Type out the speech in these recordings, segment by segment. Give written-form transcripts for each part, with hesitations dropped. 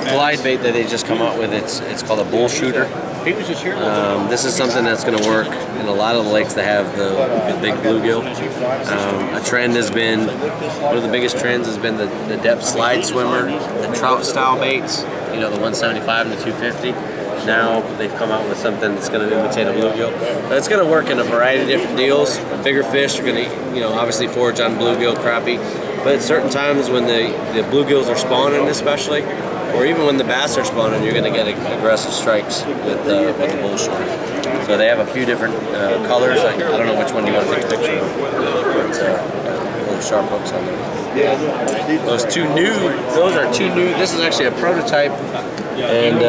glide bait that they just come out with. It's called a bull shooter. This is something that's going to work in a lot of the lakes that have the big bluegill. A trend has been, one of the biggest trends has been the Deps slide swimmer, the trout style baits, you know, the 175 and the 250. Now they've come out with something that's going to imitate a bluegill. But it's going to work in a variety of different deals. Bigger fish are going to, you know, obviously forage on bluegill, crappie. But at certain times when the bluegills are spawning, especially, or even when the bass are spawning, you're going to get aggressive strikes with the bull shooter. So they have a few different colors. I don't know which one you want to take a picture of, but little sharp hooks on there. Those are two new. This is actually a prototype, and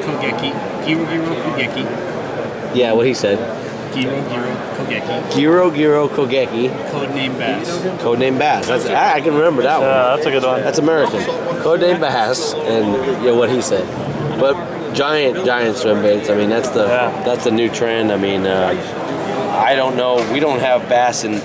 Kogeki. Giro Kogeki. Yeah, what he said. Giro Kogeki. Giro Kogeki. Codename Bass. Codename Bass. I can remember that one. Yeah, that's a good one. That's American. Codename Bass, and yeah, what he said. But giant swim baits. I mean, that's the new trend. I mean, I don't know. We don't have bass in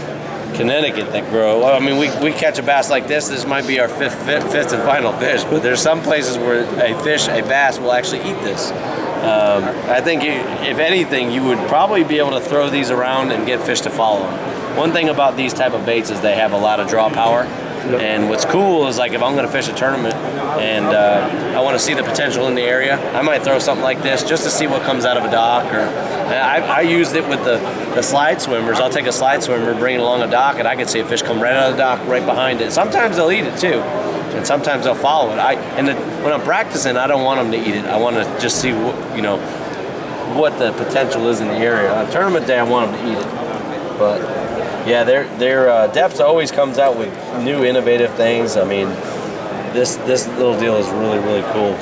Connecticut that grow. Well, I mean, we catch a bass like this. This might be our fifth and final fish, but there's some places where a bass will actually eat this. I think if anything, you would probably be able to throw these around and get fish to follow them. One thing about these type of baits is they have a lot of draw power. And what's cool is, like, if I'm going to fish a tournament and I want to see the potential in the area, I might throw something like this just to see what comes out of a dock. Or I used it with the slide swimmers. I'll take a slide swimmer, bring it along a dock, and I can see a fish come right out of the dock, right behind it. Sometimes they'll eat it too, and sometimes they'll follow it. When I'm practicing, I don't want them to eat it. I want to just see what the potential is in the area. On tournament day, I want them to eat it, but. Yeah, their Deps always comes out with new, innovative things. I mean, this little deal is really cool.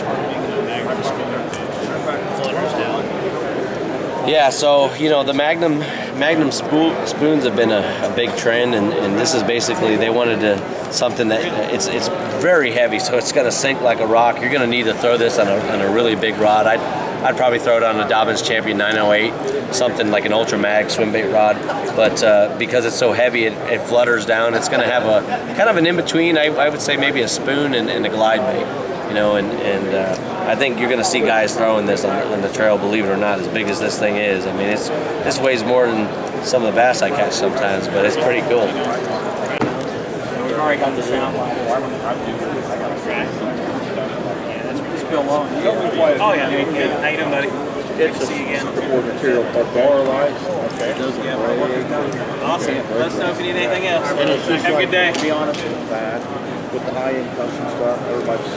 Yeah, so the Magnum spoons have been a big trend, and this is basically, they wanted something that it's very heavy, so it's gonna sink like a rock. You're gonna need to throw this on a really big rod. I'd probably throw it on a Dobbins Champion 908, something like an Ultra Mag swim bait rod. But because it's so heavy, it flutters down. It's going to have a kind of an in-between, I would say maybe a spoon and a glide bait. And I think you're going to see guys throwing this on the trail, believe it or not, as big as this thing is. I mean, this weighs more than some of the bass I catch sometimes, but it's pretty cool. We've already got the sound line. Bill Long. Oh yeah, how you doing, buddy? Good to see you again. Material bar lights. Okay. Awesome. Let us know if you need anything else. Have a good day. To be honest with that, with the high-end custom stuff, everybody's